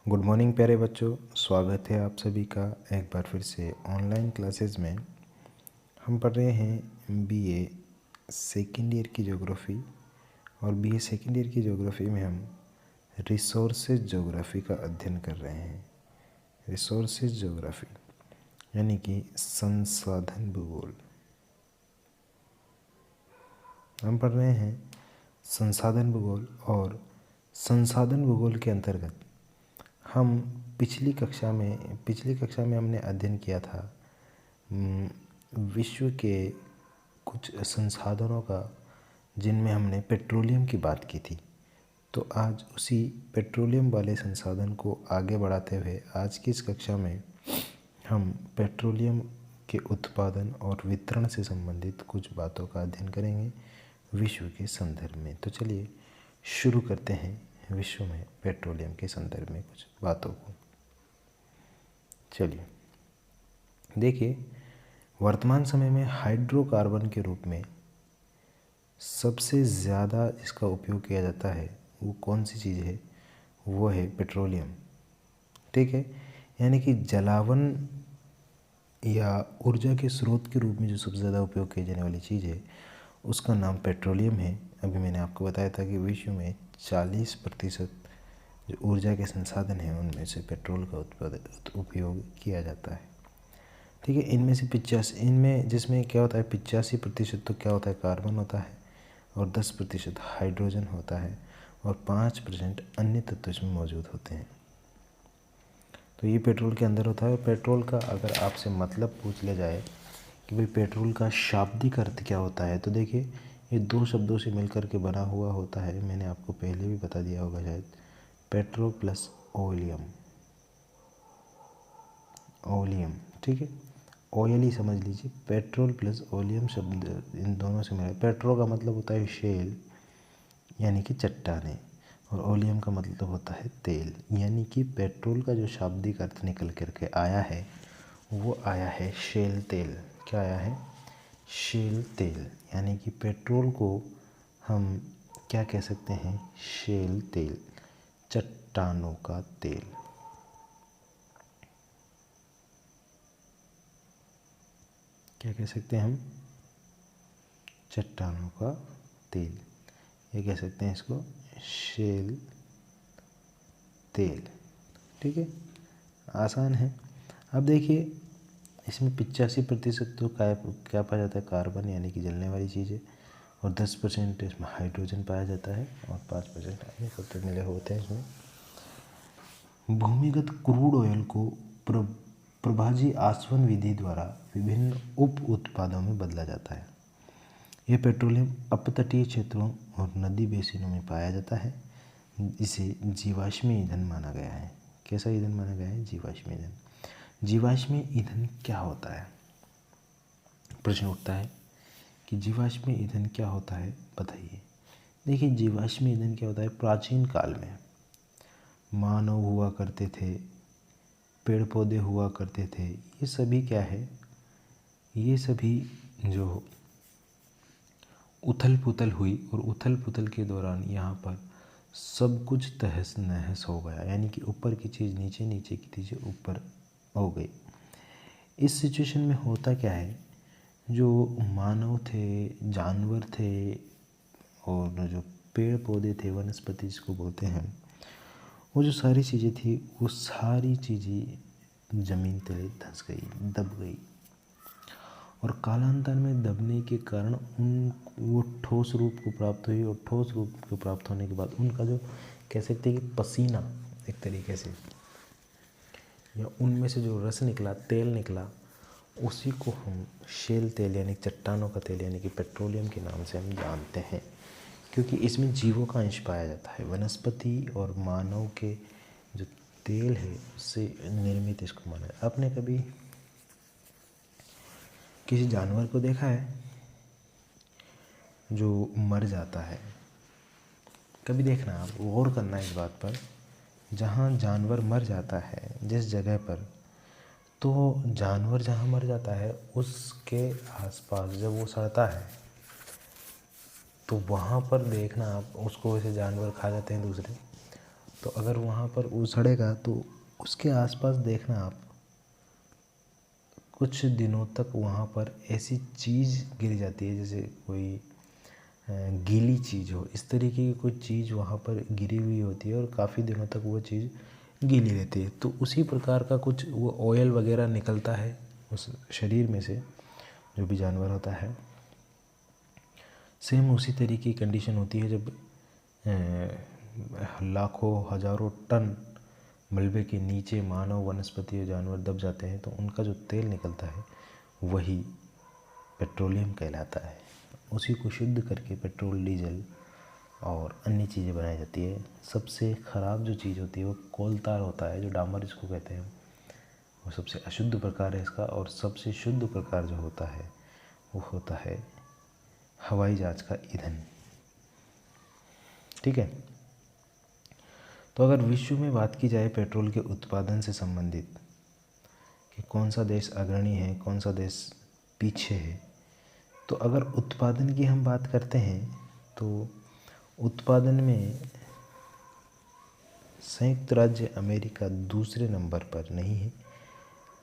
Good morning प्यारे बच्चों, स्वागत है आप सभी का एक बार फिर से ऑनलाइन क्लासेस में। हम पढ़ रहे हैं बीए सेकेंड ईयर की ज्योग्राफ़ी और बीए सेकेंड ईयर की ज्योग्राफ़ी में हम रिसोर्सेज ज्योग्राफ़ी का अध्ययन कर रहे हैं। रिसोर्सेज ज्योग्राफ़ी यानी कि संसाधन भूगोल। हम पढ़ रहे हैं संसाधन भूगोल और संसाधन भूगोल के अंतर्गत हम पिछली कक्षा में हमने अध्ययन किया था विश्व के कुछ संसाधनों का, जिनमें हमने पेट्रोलियम की बात की थी। तो आज उसी पेट्रोलियम वाले संसाधन को आगे बढ़ाते हुए आज की इस कक्षा में हम पेट्रोलियम के उत्पादन और वितरण से संबंधित कुछ बातों का अध्ययन करेंगे विश्व के संदर्भ में। तो चलिए शुरू करते हैं विश्व में पेट्रोलियम के संदर्भ में कुछ बातों को। चलिए देखिए, वर्तमान समय में हाइड्रोकार्बन के रूप में सबसे ज़्यादा इसका उपयोग किया जाता है वो कौन सी चीज़ है? वो है पेट्रोलियम। ठीक है, यानी कि जलावन या ऊर्जा के स्रोत के रूप में जो सबसे ज़्यादा उपयोग की जाने वाली चीज़ है उसका नाम पेट्रोलियम है। अभी मैंने आपको बताया था कि विश्व में 40% जो ऊर्जा के संसाधन हैं उनमें से पेट्रोल का उपयोग किया जाता है। ठीक है, इनमें से 85 जिसमें क्या होता है 85% तो क्या होता है कार्बन होता है और 10% हाइड्रोजन होता है और 5% अन्य तत्व इसमें मौजूद होते हैं। तो ये पेट्रोल के अंदर होता है। और पेट्रोल का अगर आपसे मतलब पूछ लिया जाए कि भाई पेट्रोल का शाब्दिक अर्थ क्या होता है, तो देखिए ये दो शब्दों से मिलकर के बना हुआ होता है। मैंने आपको पहले भी बता दिया होगा शायद, पेट्रो प्लस ओलियम। ओलियम, ठीक है, ऑयल ही समझ लीजिए। पेट्रोल प्लस ओलियम शब्द इन दोनों से मिला। पेट्रो का मतलब होता है शेल यानी कि चट्टानें, और ओलियम का मतलब होता है तेल। यानी कि पेट्रोल का जो शाब्दिक अर्थ निकल करके आया है वो आया है शेल तेल। क्या आया है? शेल तेल। यानी कि पेट्रोल को हम क्या कह सकते हैं? शेल तेल, चट्टानों का तेल। क्या कह सकते हैं हम? चट्टानों का तेल। ये कह सकते हैं इसको शेल तेल। ठीक है, आसान है। अब देखिए इसमें 85% तो क्या पाया जाता है? कार्बन यानी कि जलने वाली चीज़ है, और 10% इसमें हाइड्रोजन पाया जाता है और 5% अन्य तत्व मिले होते हैं इसमें। भूमिगत क्रूड ऑयल को प्रभाजी आसवन विधि द्वारा विभिन्न उप उत्पादों में बदला जाता है। यह पेट्रोलियम अपतटीय क्षेत्रों और नदी बेसिनों में पाया जाता है। इसे जीवाश्मी ईंधन माना गया है। कैसा ईंधन माना गया है? जीवाश्मी ईंधन। जीवाश्मी ईंधन क्या होता है? प्रश्न उठता है कि जीवाश्मी ईंधन क्या होता है, बताइए। देखिए जीवाश्मी ईंधन क्या होता है? प्राचीन काल में मानव हुआ करते थे, पेड़ पौधे हुआ करते थे, ये सभी क्या है? ये सभी जो उथल पुथल हुई और उथल पुथल के दौरान यहाँ पर सब कुछ तहस नहस हो गया। यानी कि ऊपर की चीज़ नीचे, नीचे की चीज़ ऊपर हो गई। इस सिचुएशन में होता क्या है, जो मानव थे, जानवर थे और जो पेड़ पौधे थे, वनस्पति जिसको बोलते हैं, वो जो सारी चीज़ें थी वो सारी चीज़ें ज़मीन तले धंस गई, दब गई। और कालांतर में दबने के कारण वो ठोस रूप को प्राप्त हुई, और ठोस रूप को प्राप्त होने के बाद उनका जो कह सकते हैं कि पसीना एक तरीके से, या उनमें से जो रस निकला, तेल निकला, उसी को हम शेल तेल यानी चट्टानों का तेल यानी कि पेट्रोलियम के नाम से हम जानते हैं। क्योंकि इसमें जीवों का अंश पाया जाता है। वनस्पति और मानव के जो तेल है उससे निर्मित इसको माना है। आपने कभी किसी जानवर को देखा है जो मर जाता है? कभी देखना, आप गौर करना इस बात पर, जहाँ जानवर मर जाता है जिस जगह पर, तो जानवर जहाँ मर जाता है उसके आसपास जब वो सड़ता है तो वहाँ पर देखना आप, उसको वैसे जानवर खा जाते हैं दूसरे, तो अगर वहाँ पर उछड़ेगा तो उसके आसपास देखना आप, कुछ दिनों तक वहाँ पर ऐसी चीज़ गिर जाती है जैसे कोई गीली चीज़ हो, इस तरीके की कोई चीज़ वहाँ पर गिरी हुई होती है और काफ़ी दिनों तक वो चीज़ गीली रहती है। तो उसी प्रकार का कुछ वो ऑयल वगैरह निकलता है उस शरीर में से, जो भी जानवर होता है। सेम उसी तरीके की कंडीशन होती है जब लाखों हज़ारों टन मलबे के नीचे मानव, वनस्पति और जानवर दब जाते हैं, तो उनका जो तेल निकलता है वही पेट्रोलियम कहलाता है। उसी को शुद्ध करके पेट्रोल, डीजल और अन्य चीज़ें बनाई जाती है। सबसे ख़राब जो चीज़ होती है वो कोलतार होता है, जो डामर जिसको कहते हैं, वो सबसे अशुद्ध प्रकार है इसका। और सबसे शुद्ध प्रकार जो होता है वो होता है हवाई जहाज का ईंधन। ठीक है। तो अगर विश्व में बात की जाए पेट्रोल के उत्पादन से संबंधित कि कौन सा देश अग्रणी है, कौन सा देश पीछे है, तो अगर उत्पादन की हम बात करते हैं तो उत्पादन में संयुक्त राज्य अमेरिका दूसरे नंबर पर नहीं है,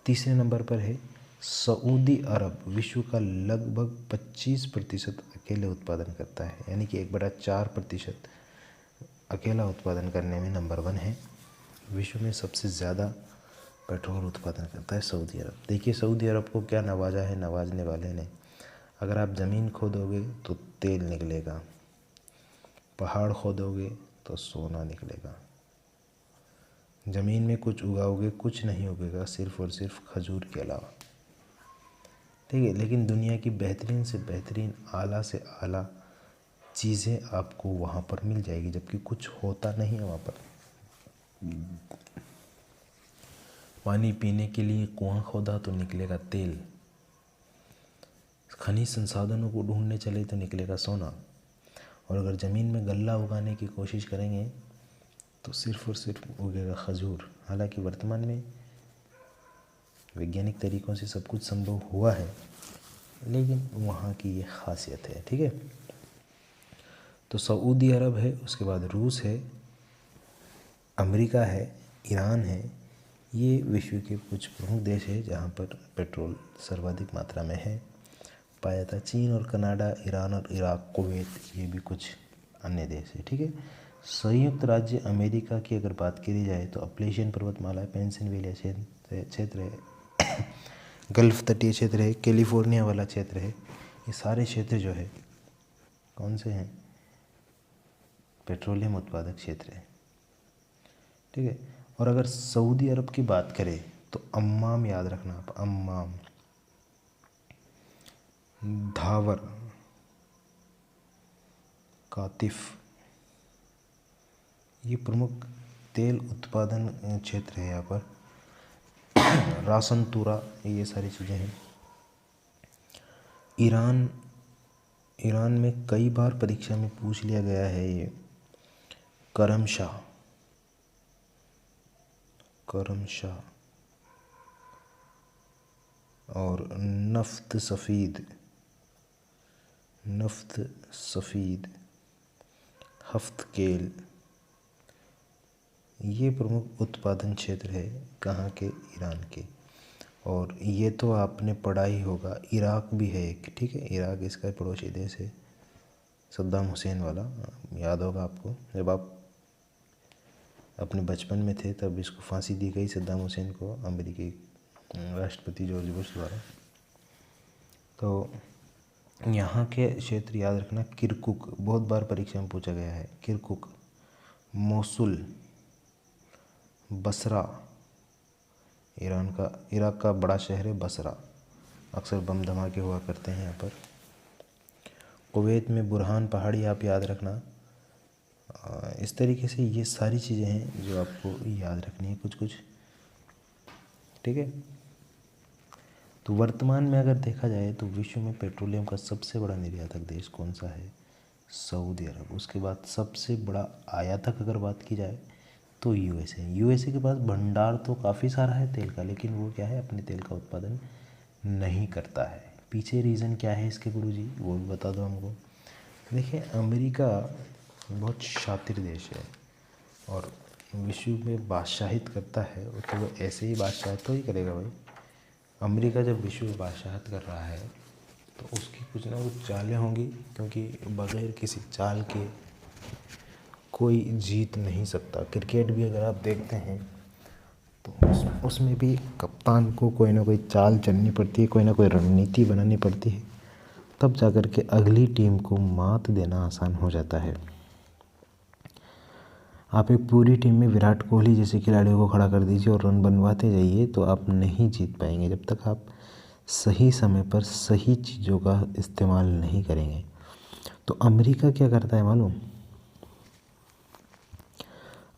तीसरे नंबर पर है सऊदी अरब। विश्व का लगभग 25% अकेले उत्पादन करता है, यानी कि 1/4% अकेला उत्पादन करने में नंबर 1 है। विश्व में सबसे ज़्यादा पेट्रोल उत्पादन करता है सऊदी अरब। देखिए सऊदी अरब को क्या नवाजा है, नवाजने वाले ने। अगर आप ज़मीन खोदोगे तो तेल निकलेगा, पहाड़ खोदोगे तो सोना निकलेगा, ज़मीन में कुछ उगाओगे कुछ नहीं उगेगा, सिर्फ़ और सिर्फ खजूर के अलावा। ठीक है। लेकिन दुनिया की बेहतरीन से बेहतरीन, आला से आला चीज़ें आपको वहाँ पर मिल जाएगी, जबकि कुछ होता नहीं है वहाँ पर। पानी पीने के लिए कुआं खोदा तो निकलेगा तेल, खनिज संसाधनों को ढूंढने चले तो निकलेगा सोना, और अगर ज़मीन में गल्ला उगाने की कोशिश करेंगे तो सिर्फ़ और सिर्फ उगेगा खजूर। हालांकि वर्तमान में वैज्ञानिक तरीक़ों से सब कुछ संभव हुआ है, लेकिन वहाँ की ये ख़ासियत है। ठीक है। तो सऊदी अरब है, उसके बाद रूस है, अमेरिका है, ईरान है। ये विश्व के कुछ प्रमुख देश हैं जहाँ पर पेट्रोल सर्वाधिक मात्रा में है पाया जाता है। चीन और कनाडा, ईरान और इराक, कुवैत, ये भी कुछ अन्य देश है। ठीक है। संयुक्त राज्य अमेरिका की अगर बात करी जाए तो अपलेशियन पर्वतमाला, पेंसिल्वेनिया क्षेत्र है, गल्फ तटीय क्षेत्र है, कैलिफोर्निया वाला क्षेत्र है। ये सारे क्षेत्र जो है कौन से हैं? पेट्रोलियम उत्पादक क्षेत्र है। ठीक है। और अगर सऊदी अरब की बात करें तो अम्माम याद रखना आप, अम्माम, धावर, कातिफ, ये प्रमुख तेल उत्पादन क्षेत्र है यहाँ पर। रासन तुरा, ये सारी चीज़ें हैं। ईरान में कई बार परीक्षा में पूछ लिया गया है ये करमशाह और नफ्त सफ़ीद, हफ्तकेल, ये प्रमुख उत्पादन क्षेत्र है कहाँ के? ईरान के। और ये तो आपने पढ़ा ही होगा, इराक भी है एक। ठीक है। इराक इसका पड़ोसी देश है, सद्दाम हुसैन वाला, याद होगा आपको। जब आप अपने बचपन में थे तब इसको फांसी दी गई, सद्दाम हुसैन को, अमेरिकी राष्ट्रपति जॉर्ज बुश द्वारा। तो यहाँ के क्षेत्र याद रखना, किरकुक, बहुत बार परीक्षा में पूछा गया है, किरकुक, मोसुल, बसरा, इराक का बड़ा शहर है बसरा, अक्सर बम धमाके हुआ करते हैं यहाँ पर। कुवैत में बुरहान पहाड़ी आप याद रखना। इस तरीके से ये सारी चीज़ें हैं जो आपको याद रखनी है कुछ। ठीक है। तो वर्तमान में अगर देखा जाए तो विश्व में पेट्रोलियम का सबसे बड़ा निर्यातक देश कौन सा है? सऊदी अरब। उसके बाद सबसे बड़ा आयातक अगर बात की जाए तो यूएसए। यूएसए के पास भंडार तो काफ़ी सारा है तेल का, लेकिन वो क्या है, अपने तेल का उत्पादन नहीं करता है। पीछे रीज़न क्या है इसके गुरुजी, वो भी बता दो हमको। देखिए अमेरिका बहुत शातिर देश है और विश्व में बादशाहित करता है तो वो ऐसे ही बादशाहित तो ही करेगा भाई। अमेरिका जब विश्व में बादशाहत कर रहा है तो उसकी कुछ ना कुछ चालें होंगी, क्योंकि बगैर किसी चाल के कोई जीत नहीं सकता। क्रिकेट भी अगर आप देखते हैं तो उसमें भी कप्तान को कोई ना कोई चाल चलनी पड़ती है, कोई ना कोई रणनीति बनानी पड़ती है, तब जाकर के अगली टीम को मात देना आसान हो जाता है। आप एक पूरी टीम में विराट कोहली जैसे खिलाड़ियों को खड़ा कर दीजिए और रन बनवाते जाइए तो आप नहीं जीत पाएंगे जब तक आप सही समय पर सही चीज़ों का इस्तेमाल नहीं करेंगे। तो अमेरिका क्या करता है मालूम?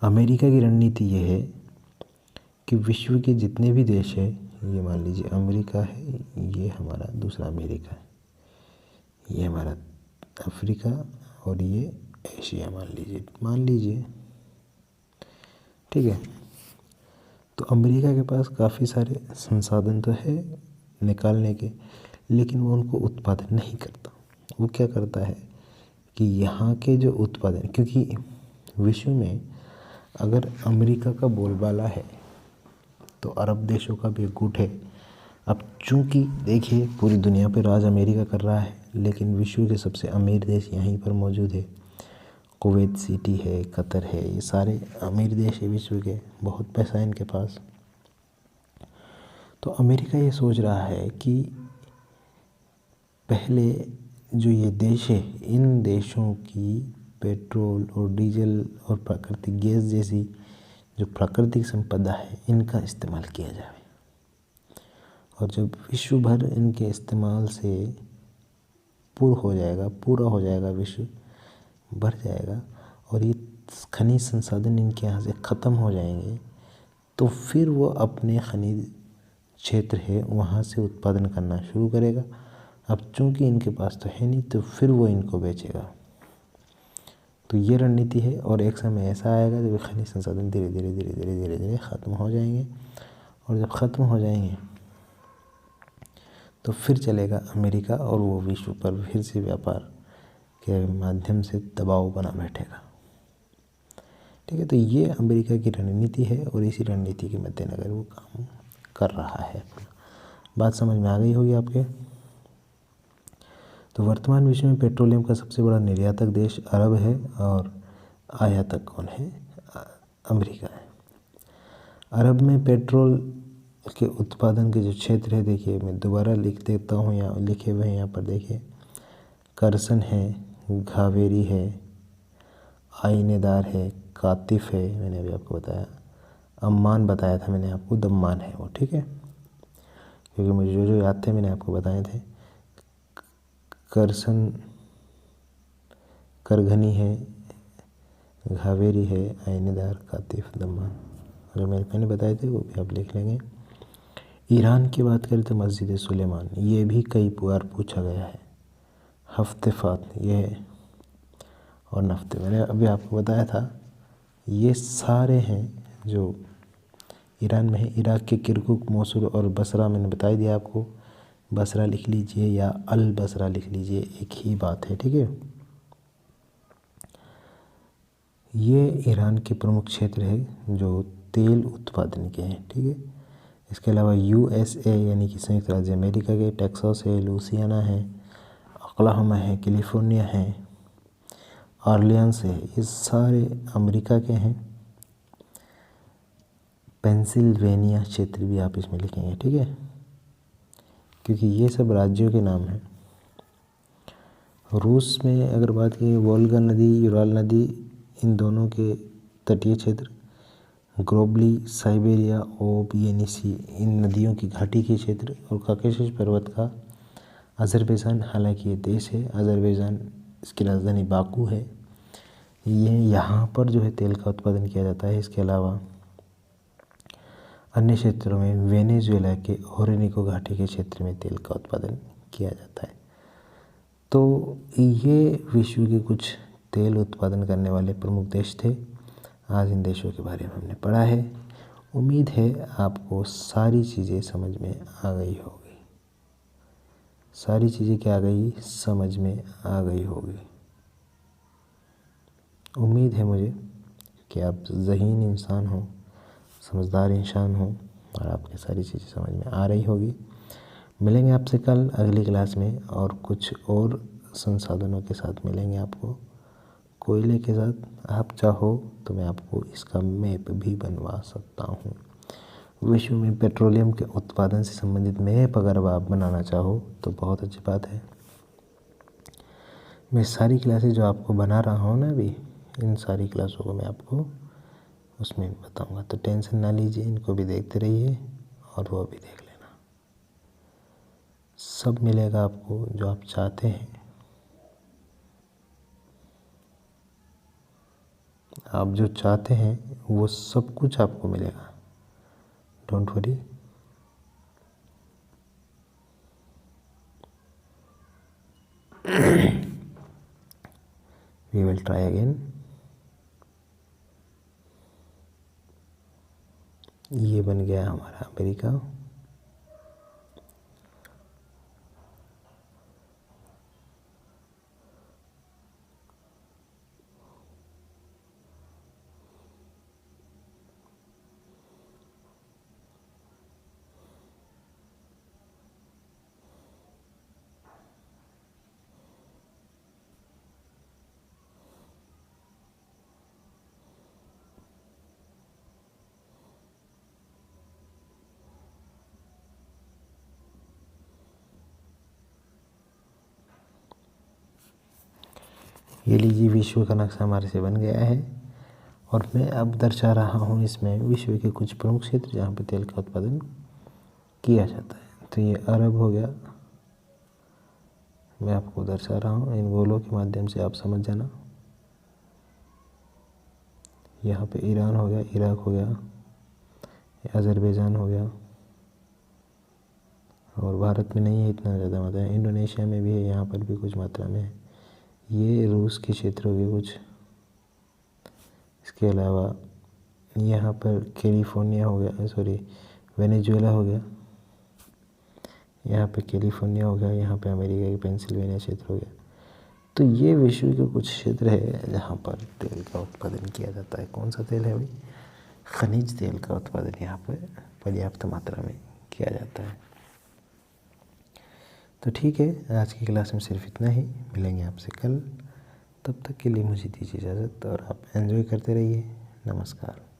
अमेरिका की रणनीति ये है कि विश्व के जितने भी देश है, ये मान लीजिए अमेरिका है, ये हमारा दूसरा अमेरिका है, ये हमारा अफ्रीका और ये एशिया मान लीजिए ठीक है। तो अमेरिका के पास काफ़ी सारे संसाधन तो है निकालने के, लेकिन वो उनको उत्पादन नहीं करता। वो क्या करता है कि यहाँ के जो उत्पादन, क्योंकि विश्व में अगर अमेरिका का बोलबाला है तो अरब देशों का भी गुट है। अब चूंकि देखिए पूरी दुनिया पे राज अमेरिका कर रहा है, लेकिन विश्व के सबसे अमीर देश यहीं पर मौजूद है। कुवैत सिटी है, कतर है, ये सारे अमीर देश है विश्व के, बहुत पैसा है इनके पास। तो अमेरिका ये सोच रहा है कि पहले जो ये देश है, इन देशों की पेट्रोल और डीजल और प्राकृतिक गैस जैसी जो प्राकृतिक संपदा है, इनका इस्तेमाल किया जाए। और जब विश्व भर इनके इस्तेमाल से पूरा हो जाएगा, विश्व भर जाएगा और ये खनिज संसाधन इनके यहाँ से ख़त्म हो जाएंगे, तो फिर वो अपने खनिज क्षेत्र है वहाँ से उत्पादन करना शुरू करेगा। अब चूंकि इनके पास तो है नहीं, तो फिर वो इनको बेचेगा। तो ये रणनीति है। और एक समय ऐसा आएगा जब खनिज संसाधन धीरे धीरे ख़त्म हो जाएंगे, और जब ख़त्म हो जाएंगे तो फिर चलेगा अमेरिका, और वो विश्व पर फिर से व्यापार के माध्यम से दबाव बना बैठेगा। ठीक है, तो ये अमेरिका की रणनीति है और इसी रणनीति के मद्देनज़र वो काम कर रहा है। बात समझ में आ गई होगी आपके। तो वर्तमान विश्व में पेट्रोलियम का सबसे बड़ा निर्यातक देश अरब है और आयातक कौन है? अमेरिका है। अरब में पेट्रोल के उत्पादन के जो क्षेत्र है, देखिए मैं दोबारा लिख देता हूँ, यहाँ लिखे हुए हैं, यहाँ पर देखिए करसन है, घावेरी है, आइनेदार है, कातिफ है, मैंने अभी आपको बताया, अम्मान बताया था मैंने आपको, दम्मान है वो। ठीक है, क्योंकि मुझे जो जो याद थे मैंने आपको बताए थे। करसन, करघनी है, घावेरी है, आइनेदार, कातिफ, दम्मान, जो मैंने बताए थे वो भी आप लिख लेंगे। ईरान की बात करें तो मस्जिद सुलेमान, ये भी कई बार पूछा गया है। हफ्तेफात ये है, और नफ्ते मैंने अभी आपको बताया था। ये सारे हैं जो ईरान में है। इराक़ के किरकुक, मोसुल और बसरा मैंने बता ही दिया आपको। बसरा लिख लीजिए या अल बसरा लिख लीजिए, एक ही बात है। ठीक है, ये ईरान के प्रमुख क्षेत्र है जो तेल उत्पादन के हैं। ठीक है, इसके अलावा USA यानी कि संयुक्त राज्य अमेरिका के टेक्सास है, लुसियाना है, ओक्लाहोमा है, कैलिफोर्निया है, ऑरलियंस है, ये सारे अमेरिका के हैं। पेंसिल्वेनिया क्षेत्र भी आप इसमें लिखेंगे। ठीक है, क्योंकि ये सब राज्यों के नाम हैं। रूस में अगर बात की, वोल्गा नदी, यूराल नदी, इन दोनों के तटीय क्षेत्र, ग्रोबली, साइबेरिया, ओब, येनिसी, इन नदियों की घाटी के क्षेत्र, और काकेशस पर्वत का अज़रबैजान, हालांकि ये देश है अज़रबैजान, इसकी राजधानी बाकू है। ये यहाँ पर जो है तेल का उत्पादन किया जाता है। इसके अलावा अन्य क्षेत्रों में वेनेजुएला के ओरेनिको घाटी के क्षेत्र में तेल का उत्पादन किया जाता है। तो ये विश्व के कुछ तेल उत्पादन करने वाले प्रमुख देश थे। आज इन देशों के बारे में हमने पढ़ा है। उम्मीद है आपको सारी चीज़ें समझ में आ गई होगी। सारी चीज़ें क्या आ गई? समझ में आ गई होगी। उम्मीद है मुझे कि आप ज़हीन इंसान हो, समझदार इंसान हो और आपकी सारी चीज़ें समझ में आ रही होगी। मिलेंगे आपसे कल अगली क्लास में और कुछ और संसाधनों के साथ मिलेंगे आपको। कोयले के साथ आप चाहो तो मैं आपको इसका मैप भी बनवा सकता हूँ। विश्व में पेट्रोलियम के उत्पादन से संबंधित मैप अगर आप बनाना चाहो तो बहुत अच्छी बात है। मैं सारी क्लासेस जो आपको बना रहा हूँ ना अभी, इन सारी क्लासों को मैं आपको उसमें बताऊँगा, तो टेंशन ना लीजिए, इनको भी देखते रहिए और वो भी देख लेना। सब मिलेगा आपको जो आप चाहते हैं। आप जो चाहते हैं वो सब कुछ आपको मिलेगा, don't worry. We will try again. ये बन गया हमारा अमेरिका। ये लीजिए, विश्व का नक्शा हमारे से बन गया है और मैं अब दर्शा रहा हूँ इसमें विश्व के कुछ प्रमुख क्षेत्र जहाँ पे तेल का उत्पादन किया जाता है। तो ये अरब हो गया, मैं आपको दर्शा रहा हूँ, इन गोलों के माध्यम से आप समझ जाना। यहाँ पे ईरान हो गया, इराक हो गया, अज़रबैजान हो गया और भारत में नहीं है इतना ज़्यादा मात्रा है। इंडोनेशिया में भी है, यहाँ पर भी कुछ मात्रा में है। ये रूस के क्षेत्र हो गए कुछ। इसके अलावा यहाँ पर कैलिफोर्निया हो गया, सॉरी वेनेजुएला हो गया, यहाँ पे कैलिफोर्निया हो गया, यहाँ पे अमेरिका के पेंसिल्वेनिया क्षेत्र हो गया। तो ये विश्व के कुछ क्षेत्र है जहाँ पर तेल का उत्पादन किया जाता है। कौन सा तेल है भाई? खनिज तेल का उत्पादन यहाँ पर पर्याप्त मात्रा में किया जाता है। तो ठीक है, आज की क्लास में सिर्फ इतना ही। मिलेंगे आपसे कल, तब तक के लिए मुझे दीजिए इजाज़त और आप एंजॉय करते रहिए। नमस्कार।